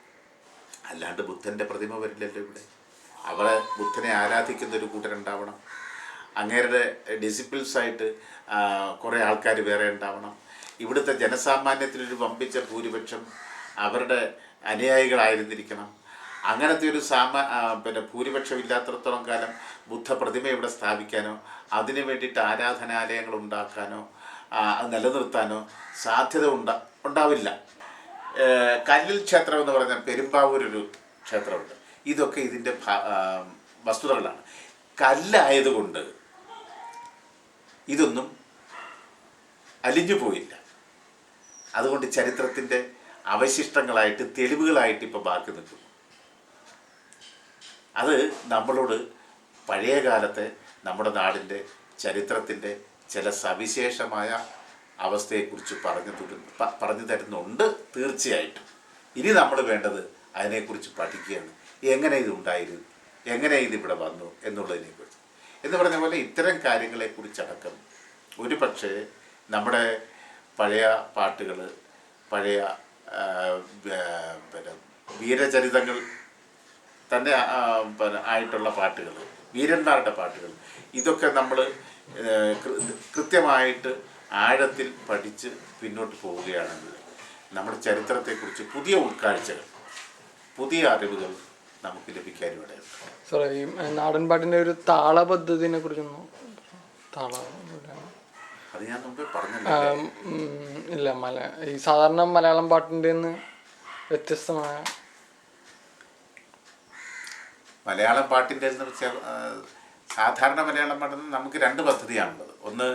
അല്ലാണ്ട് ബുദ്ധൻ്റെ പ്രതിമ വരില്ലല്ലോ ഇവിടെ. അവിടെ ബുദ്ധനെ ആരാധിക്കുന്ന ഒരു കൂട്ടരുണ്ടാവണം. അങ്ങേരുടെ ഡിസിപ്പിൾസായിട്ട് കുറേ ആൾക്കാർ വേറെ ഉണ്ടാവണം. ഇവിടുത്തെ ജനസാമാന്യത്തിലൊരു വമ്പിച്ച ഭൂരിപക്ഷം അവരുടെ അനുയായികളായിരുന്നിരിക്കണം. അങ്ങനത്തെ ഒരു പിന്നെ ഭൂരിപക്ഷം ഇല്ലാത്തടത്തോളം കാലം ബുദ്ധ പ്രതിമ ഇവിടെ സ്ഥാപിക്കാനോ അതിനു വേണ്ടിയിട്ട് ആരാധനാലയങ്ങൾ ഉണ്ടാക്കാനോ നിലനിർത്താനോ സാധ്യത ഉണ്ടാവില്ല. കല്ലിൽ ക്ഷേത്രം എന്ന് പറഞ്ഞാൽ പെരുമ്പാവൂരൊരു ക്ഷേത്രമുണ്ട്. ഇതൊക്കെ ഇതിൻ്റെ വസ്തുതകളാണ്. കല്ലായതുകൊണ്ട് ഇതൊന്നും അലിഞ്ഞു പോയില്ല. അതുകൊണ്ട് ചരിത്രത്തിൻ്റെ അവശിഷ്ടങ്ങളായിട്ട് തെളിവുകളായിട്ട് ഇപ്പോൾ ബാക്കി നിൽക്കുന്നു. അത് നമ്മളോട് പഴയ കാലത്തെ നമ്മുടെ നാടിൻ്റെ ചരിത്രത്തിൻ്റെ ചില സവിശേഷമായ അവസ്ഥയെക്കുറിച്ച് പറഞ്ഞു തരുന്നുണ്ട് തീർച്ചയായിട്ടും. ഇനി നമ്മൾ വേണ്ടത് അതിനെക്കുറിച്ച് പഠിക്കുകയാണ്. എങ്ങനെ ഇതുണ്ടായിരുന്നു, എങ്ങനെ ഇതിവിടെ വന്നു എന്നുള്ളതിനെക്കുറിച്ച്. എന്ന് പറഞ്ഞ പോലെ ഇത്തരം കാര്യങ്ങളെക്കുറിച്ചടക്കം ഒരു പക്ഷേ നമ്മുടെ പഴയ പാട്ടുകൾ, പഴയ പിന്നെ വീരചരിതങ്ങൾ തന്നെ ആയിട്ടുള്ള പാട്ടുകൾ, വീരന്മാരുടെ പാട്ടുകൾ, ഇതൊക്കെ നമ്മൾ കൃത്യമായിട്ട് ആഴത്തിൽ പഠിച്ച് പിന്നോട്ട് പോവുകയാണെങ്കിൽ നമ്മുടെ ചരിത്രത്തെക്കുറിച്ച് പുതിയ ഉൾക്കാഴ്ചകൾ, പുതിയ അറിവുകൾ നമുക്ക് ലഭിക്കാനും ഇടയുണ്ട്. സാറേ, ഈ നാടൻ പാട്ടിൻ്റെ ഒരു താള പദ്ധതിനെ കുറിച്ചൊന്നും അത് ഞാൻ മുമ്പേ പറഞ്ഞല്ലോ. ഇല്ല, ഈ സാധാരണ മലയാളം പാട്ടിൻ്റെ വ്യത്യസ്തമായ മലയാളം പാട്ടിൻ്റെ എന്ന് വെച്ചാൽ സാധാരണ മലയാളം പാട്ടിന് നമുക്ക് 2 പദ്ധതിയാണുള്ളത്. ഒന്ന്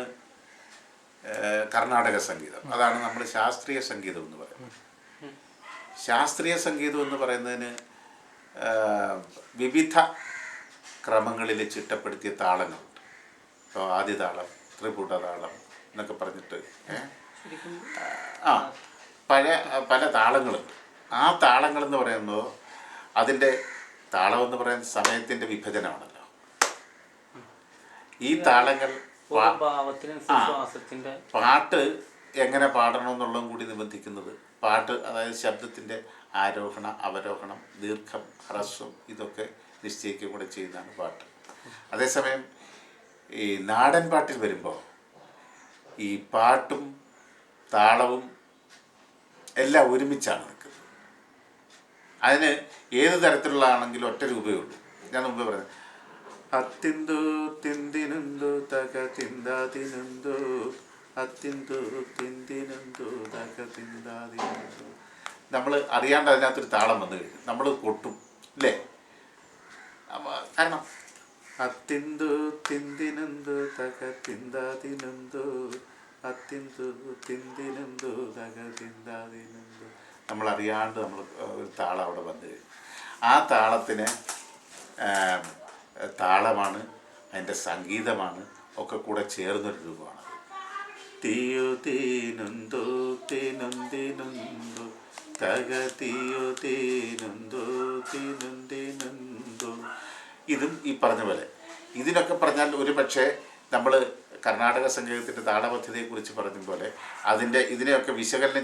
കർണാടക സംഗീതം, അതാണ് നമ്മൾ ശാസ്ത്രീയ സംഗീതം എന്ന് പറയുന്നത്. ശാസ്ത്രീയ സംഗീതം എന്ന് പറയുന്നതിന് വിവിധ ക്രമങ്ങളിൽ ചിട്ടപ്പെടുത്തിയ താളങ്ങളുണ്ട്. ഇപ്പോൾ ആദിതാളം, ത്രിപുടതാളം എന്നൊക്കെ പറഞ്ഞിട്ട് പല താളങ്ങളുണ്ട്. ആ താളങ്ങളെന്ന് പറയുമ്പോൾ അതിൻ്റെ താളമെന്ന് പറയുന്ന സമയത്തിൻ്റെ വിഭജനമാണല്ലോ. ഈ താളങ്ങൾ പാട്ട് എങ്ങനെ പാടണമെന്നുള്ളതും കൂടി നിബന്ധിക്കുന്നത് പാട്ട്, അതായത് ശബ്ദത്തിൻ്റെ ആരോഹണ അവരോഹണം, ദീർഘം, ഹ്രസ്വം, ഇതൊക്കെ നിശ്ചയിക്കുകയും കൂടെ ചെയ്യുന്നതാണ് പാട്ട്. അതേസമയം ഈ നാടൻ പാട്ടിൽ വരുമ്പോൾ ഈ പാട്ടും താളവും എല്ലാം ഒരുമിച്ചാണ് നിൽക്കുന്നത്. അതിന് ഏത് തരത്തിലുള്ളതാണെങ്കിലും ഒറ്റ രൂപയേ ഉള്ളൂ. ഞാൻ മുമ്പേ പറഞ്ഞത് അത്തിന്തു തിന്തിനുന്തു തക തിന്താതിനുന്തു, അത്തിന്തു തിന്തിനുന്തു തക തിന്താതിനുന്തു. നമ്മൾ അറിയാണ്ട് അതിനകത്തൊരു താളം വന്നു കഴിഞ്ഞു, നമ്മൾ കൊട്ടും അല്ലേ? കാരണം അത്തിന്തു തിന്തിനുന്തു തക തിന്താതിനുന്തു, അത്തിന്തു തിന്തിനുന്തു തക തിന്താതിനുന്തു. നമ്മളറിയാണ്ട് നമ്മൾ ഒരു താളം അവിടെ വന്നു കഴിഞ്ഞു. ആ താളത്തിന് താളമാണ്, അതിൻ്റെ സംഗീതമാണ്, ഒക്കെ കൂടെ ചേർന്നൊരു രൂപമാണ്. തീയോ തീനുന്തോ തീനുന്തിനുന്തോ തക തീയോ തീനുന്തോ തീനുന്തിനുന്തോ. ഇതും ഈ പറഞ്ഞ പോലെ. ഇതിനൊക്കെ പറഞ്ഞാൽ ഒരു പക്ഷേ നമ്മൾ കർണാടക സംഗീതത്തിൻ്റെ താളപദ്ധതിയെക്കുറിച്ച് പറഞ്ഞ പോലെ ഇതിനെയൊക്കെ വിശകലനം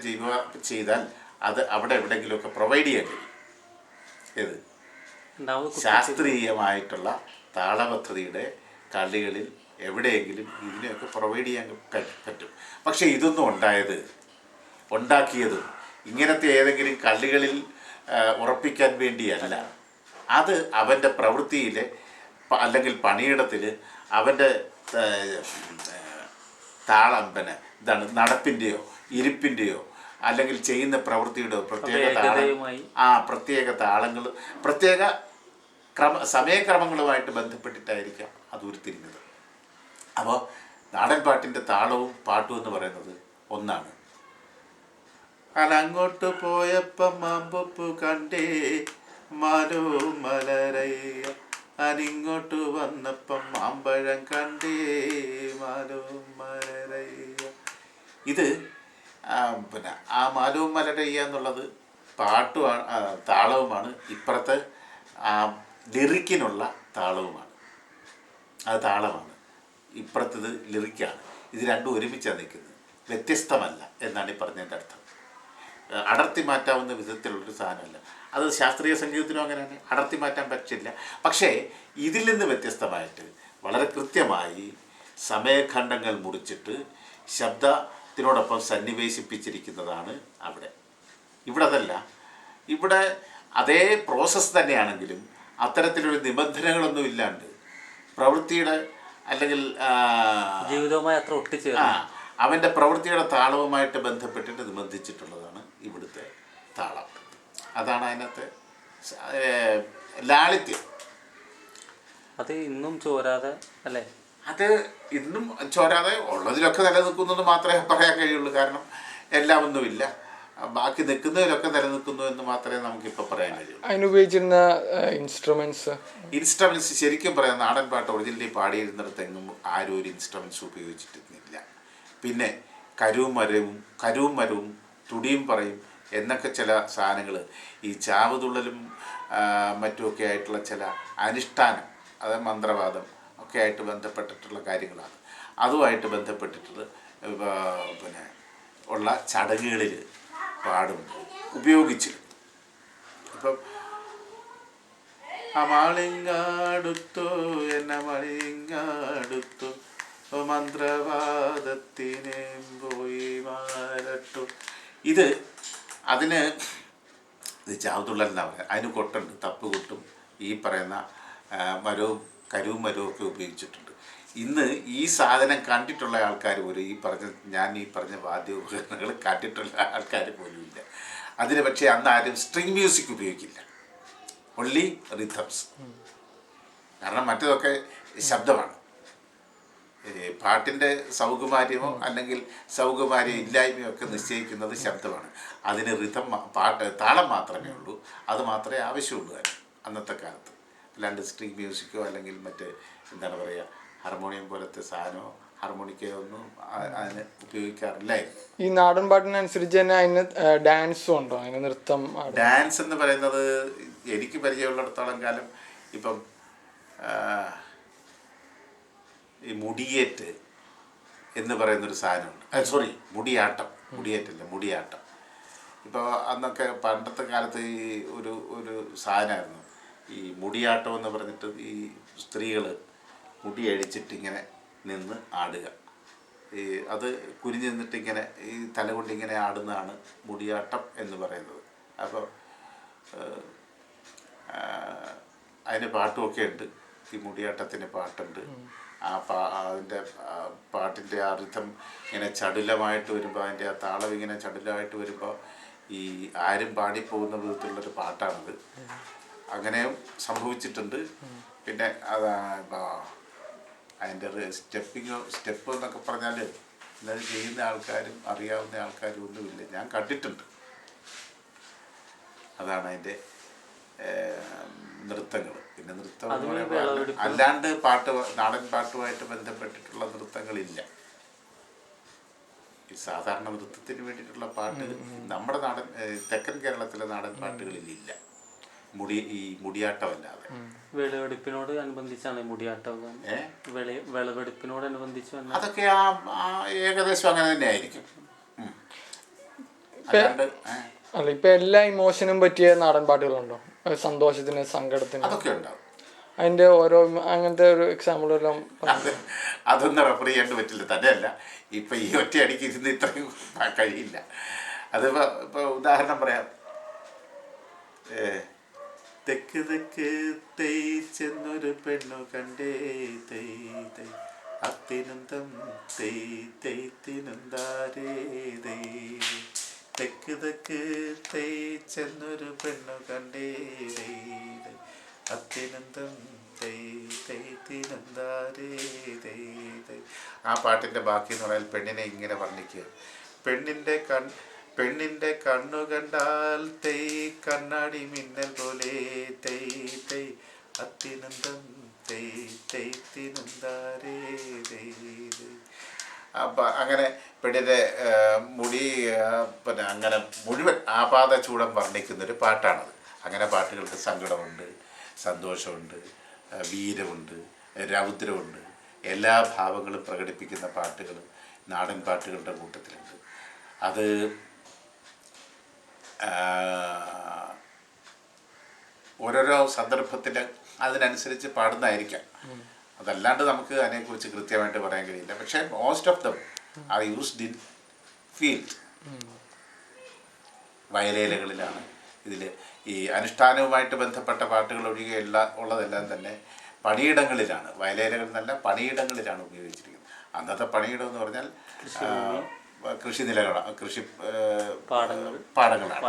ചെയ്താൽ അത് അവിടെ എവിടെയെങ്കിലുമൊക്കെ പ്രൊവൈഡ് ചെയ്യാൻ കഴിയും. ഏത് ശാസ്ത്രീയമായിട്ടുള്ള താളപദ്ധതിയുടെ കളികളിൽ എവിടെയെങ്കിലും ഇതിനെയൊക്കെ പ്രൊവൈഡ് ചെയ്യാൻ പറ്റും. പക്ഷേ ഇതൊന്നും ഉണ്ടാക്കിയതും ഇങ്ങനത്തെ ഏതെങ്കിലും കളികളിൽ ഉറപ്പിക്കാൻ വേണ്ടിയല്ല. അത് അവൻ്റെ പ്രവൃത്തിയിൽ അല്ലെങ്കിൽ പണിയിടത്തിൽ അവൻ്റെ താളം ഇതാണ് നടപ്പിൻ്റെയോ ഇരിപ്പിൻ്റെയോ അല്ലെങ്കിൽ ചെയ്യുന്ന പ്രവൃത്തിയുടെ പ്രത്യേക താളങ്ങൾ, പ്രത്യേക സമയക്രമങ്ങളുമായിട്ട് ബന്ധപ്പെട്ടിട്ടായിരിക്കാം അത് ഉരുത്തിരിഞ്ഞത്. അപ്പോൾ നാടൻ പാട്ടിൻ്റെ താളവും പാട്ടും എന്ന് പറയുന്നത് ഒന്നാണ്. അങ്ങോട്ട് പോയപ്പം മാമ്പൊപ്പ് കണ്ടേ മാലോ മലരയ്യ, അനിങ്ങോട്ട് വന്നപ്പം മാമ്പഴം കണ്ടേ മാലോ മലരയ്യ. ഇത് പിന്നെ ആ മാലവും മലരയ്യ എന്നുള്ളത് പാട്ടുമാണ്, താളവുമാണ്. ഇപ്പുറത്തെ ആ ലിറിക്കിനുള്ള താളവുമാണ്. അത് താളമാണ്, ഇപ്പുറത്തത് ലിറിക്കാണ്. ഇത് രണ്ടും ഒരുമിച്ചാണ് നിൽക്കുന്നത്, വ്യത്യസ്തമല്ല എന്നാണ് ഈ പറഞ്ഞതിൻ്റെ അർത്ഥം. അടർത്തി മാറ്റാവുന്ന വിധത്തിലുള്ളൊരു സാധനമല്ല. അത് ശാസ്ത്രീയ സംഗീതത്തിനും അങ്ങനെയാണ്, അടർത്തി മാറ്റാൻ പറ്റില്ല. പക്ഷേ ഇതിൽ നിന്ന് വ്യത്യസ്തമായിട്ട് വളരെ കൃത്യമായി സമയഖണ്ഡങ്ങൾ മുറിച്ചിട്ട് ശബ്ദത്തിനോടൊപ്പം സന്നിവേശിപ്പിച്ചിരിക്കുന്നതാണ് ഇവിടെ അതല്ല. ഇവിടെ അതേ പ്രോസസ്സ് തന്നെയാണെങ്കിലും അത്തരത്തിലൊരു നിബന്ധനകളൊന്നും ഇല്ലാണ്ട് പ്രവൃത്തിയുടെ അല്ലെങ്കിൽ ജീവിതവുമായി അത്ര ഒട്ടിച്ചേർന്ന് അവൻ്റെ പ്രവൃത്തിയുടെ താളവുമായിട്ട് ബന്ധപ്പെട്ടിട്ട് നിബന്ധിച്ചിട്ടുള്ളതാണ് ഇവിടുത്തെ താളം. അതാണ് അതിനകത്തെ ലാളിത്യം. അത് ഇന്നും ചോരാതെ അല്ലേ? അത് ഇന്നും ചോരാതെ ഉള്ളതിലൊക്കെ നിലനിൽക്കുന്നത് മാത്രമേ പറയാൻ കഴിയുള്ളൂ. കാരണം എല്ലാം ഒന്നുമില്ല. ബാക്കി നിൽക്കുന്നതിലൊക്കെ നിലനിൽക്കുന്നു എന്ന് മാത്രമേ നമുക്കിപ്പോൾ പറയാൻ കഴിയൂ. അതിനുപയോഗിച്ചിരുന്ന ഇൻസ്ട്രുമെന്റ്സ് ശരിക്കും പറയാം, നാടൻ പാട്ട് ഒറിജിനലി പാടിയിരുന്നിടത്തെങ്ങും ആരും ഒരു ഇൻസ്ട്രുമെന്റ്സ് ഉപയോഗിച്ചിട്ടില്ല. പിന്നെ കരുവും മരവും തുടിയും പറയും എന്നൊക്കെ ചില സാധനങ്ങൾ ഈ ചാവുതുള്ളലും മറ്റുമൊക്കെ ആയിട്ടുള്ള ചില അനുഷ്ഠാനം, അത് മന്ത്രവാദം ഒക്കെ ആയിട്ട് ബന്ധപ്പെട്ടിട്ടുള്ള കാര്യങ്ങളാണ്. അതുമായിട്ട് ബന്ധപ്പെട്ടിട്ടുള്ള പിന്നെ ഉള്ള ചടങ്ങുകളിൽ പാടും ഉപയോഗിച്ചിരുന്നു. ഇപ്പം അമാളിങ്ങാടുത്തോ എന്നെ മളിങ്ങാടുത്തോ മന്ത്രവാദത്തിനെ പോയി മാറട്ടു. ഇത് ചാവുതുള്ളൽ എന്നാണ് പറയുന്നത്. അതിന് കൊട്ടുണ്ട്, തപ്പ് കൊട്ടും, ഈ പറയുന്ന കരുവും മരവും ഒക്കെ ഉപയോഗിച്ചിട്ടുണ്ട്. ഇന്ന് ഈ സാധനം കണ്ടിട്ടുള്ള ആൾക്കാർ പോലും ഞാൻ ഈ പറഞ്ഞ വാദ്യോപകരണങ്ങൾ കണ്ടിട്ടുള്ള ആൾക്കാർ പോലും ഇല്ല. അതിന് പക്ഷേ അന്ന് ആരും സ്ട്രിങ് മ്യൂസിക് ഉപയോഗിക്കില്ല, ഒൺലി റിഥംസ്. കാരണം മറ്റതൊക്കെ ശബ്ദമാണ്. പാട്ടിൻ്റെ സൗകുമാര്യമോ അല്ലെങ്കിൽ സൗകുമാര്യം ഇല്ലായ്മയോ ഒക്കെ നിശ്ചയിക്കുന്നത് ശബ്ദമാണ്. അതിന് താളം മാത്രമേ ഉള്ളൂ, അത് മാത്രമേ ആവശ്യമുള്ളൂ അന്നത്തെ കാലത്ത്. അല്ലാണ്ട് സ്ട്രിങ് മ്യൂസിക്കോ അല്ലെങ്കിൽ മറ്റ് എന്താണ് പറയുക ഹാർമോണിയം പോലത്തെ സാധനമോ ഹാർമോണിക്കയോ ഒന്നും അതിന് ഉപയോഗിക്കാറില്ലായിരുന്നു. ഈ നാടൻ പാട്ടിനനുസരിച്ച് തന്നെ അതിന് ഡാൻസും ഉണ്ടോ? അതിന് നൃത്തം? ഡാൻസ് എന്ന് പറയുന്നത് എനിക്ക് പരിചയമുള്ളിടത്തോളം കാലം ഇപ്പം ഈ മുടിയേറ്റ് എന്ന് പറയുന്നൊരു സാധനമുണ്ട്. മുടിയാട്ടം. ഇപ്പോൾ അന്നൊക്കെ പണ്ടത്തെ കാലത്ത് ഈ ഒരു സാധനമായിരുന്നു ഈ മുടിയാട്ടം എന്ന് പറഞ്ഞിട്ട്. ഈ സ്ത്രീകൾ മുടി അഴിച്ചിട്ടിങ്ങനെ നിന്ന് ആടുക, അത് കുനിഞ്ഞ് നിന്നിട്ടിങ്ങനെ ഈ തല കൊണ്ടിങ്ങനെ ആടുന്നതാണ് മുടിയാട്ടം എന്ന് പറയുന്നത്. അപ്പോൾ അതിന് പാട്ടുമൊക്കെ ഉണ്ട്. ഈ മുടിയാട്ടത്തിന് പാട്ടുണ്ട്. അതിൻ്റെ പാട്ടിൻ്റെ ആ റിഥം ഇങ്ങനെ ചടുലമായിട്ട് വരുമ്പോൾ, അതിൻ്റെ ആ താളം ഇങ്ങനെ ചടുലമായിട്ട് വരുമ്പോൾ ഈ ആരും പാടിപ്പോകുന്ന വിധത്തിലുള്ളൊരു പാട്ടാണത്. അങ്ങനെയും സംഭവിച്ചിട്ടുണ്ട്. പിന്നെ അതിൻ്റെ സ്റ്റെപ്പ് എന്നൊക്കെ പറഞ്ഞാൽ ഇന്നത് ചെയ്യുന്ന ആൾക്കാരും അറിയാവുന്ന ആൾക്കാരും ഒന്നുമില്ല. ഞാൻ കണ്ടിട്ടുണ്ട്. അതാണ് അതിൻ്റെ നൃത്തങ്ങൾ. പിന്നെ നൃത്തം എന്ന് പറയുമ്പോൾ അല്ലാണ്ട് നാടൻ പാട്ടുമായിട്ട് ബന്ധപ്പെട്ടിട്ടുള്ള നൃത്തങ്ങളില്ല. ഈ സാധാരണ നൃത്തത്തിന് വേണ്ടിയിട്ടുള്ള പാട്ട് നമ്മുടെ തെക്കൻ കേരളത്തിലെ നാടൻ പാട്ടുകളിലില്ല, ഈ മുടിയാട്ടമല്ലാതെ. വിളവെടുപ്പിനോട് അനുബന്ധിച്ചാണ് മുടിയാട്ടം. വിളവെടുപ്പിനോടനുബന്ധിച്ച് അതൊക്കെ ഏകദേശം അങ്ങനെ തന്നെ ആയിരിക്കും. അല്ല, ഇപ്പൊ എല്ലാ ഇമോഷനും പറ്റിയ നാടൻ പാട്ടുകളുണ്ടോ? സന്തോഷത്തിന്, സങ്കടത്തിന് അതൊക്കെ ഉണ്ടാവും. അതിന്റെ ഓരോ അങ്ങനത്തെ ഒരു എക്സാമ്പിൾ എല്ലാം അതൊന്നും റെഫർ ചെയ്യാണ്ട് പറ്റില്ല. തന്നെയല്ല ഇപ്പൊ ഈ ഒറ്റയടിക്ക് ഇരുന്ന് ഇത്രയും കഴിയില്ല. ഇപ്പൊ ഉദാഹരണം പറയാം. തെക്ക് തെക്ക് തേച്ചെന്നൊരു പെണ്ണു കണ്ടേ തൈ അത്തിനന്തം തൈത്തിനന്താരേ തൈ. തെക്ക് തെക്ക് തേച്ചെന്നൊരു പെണ്ണു കണ്ടേ അത്തിനന്തം തൈത്തിനന്താരേ തൈ. ആ പാട്ടിൻ്റെ ബാക്കി എന്ന് പറഞ്ഞാൽ പെണ്ണിനെ ഇങ്ങനെ വർണ്ണിക്കുക. പെണ്ണിൻ്റെ കണ്ണു കണ്ടാൽ തൈ കണ്ണാടി മിന്നൽ പോലെ തൈ അത്തിനന്തം തൈത്തിനന്താരേ തൈ. അപ്പം അങ്ങനെ പെണ്ണിൻ്റെ മുടി പിന്നെ അങ്ങനെ മുഴുവൻ ആപാദചൂടം വർണ്ണിക്കുന്നൊരു പാട്ടാണത്. അങ്ങനെ പാട്ടുകൾക്ക് സങ്കടമുണ്ട്, സന്തോഷമുണ്ട്, വീരമുണ്ട്, രൗദ്രമുണ്ട്, എല്ലാ ഭാവങ്ങളും പ്രകടിപ്പിക്കുന്ന പാട്ടുകൾ നാടൻ പാട്ടുകളുടെ കൂട്ടത്തിലുണ്ട്. അത് ഓരോരോ സന്ദർഭത്തിൽ അതിനനുസരിച്ച് പാടുന്നതായിരിക്കാം. അതല്ലാണ്ട് നമുക്ക് അതിനെക്കുറിച്ച് കൃത്യമായിട്ട് പറയാൻ കഴിയില്ല. പക്ഷേ most of them are used in field. വയലേലകളിലാണ് ഇതിൽ ഈ അനുഷ്ഠാനവുമായിട്ട് ബന്ധപ്പെട്ട പാട്ടുകൾ ഒഴികെ ഉള്ളതെല്ലാം തന്നെ പണിയിടങ്ങളിലാണ്. വയലേലകളിൽ നിന്നല്ല, പണിയിടങ്ങളിലാണ് ഉപയോഗിച്ചിരിക്കുന്നത്. അന്നത്തെ പണിയിടം എന്ന് പറഞ്ഞാൽ കൃഷി പാടങ്ങളാണ്.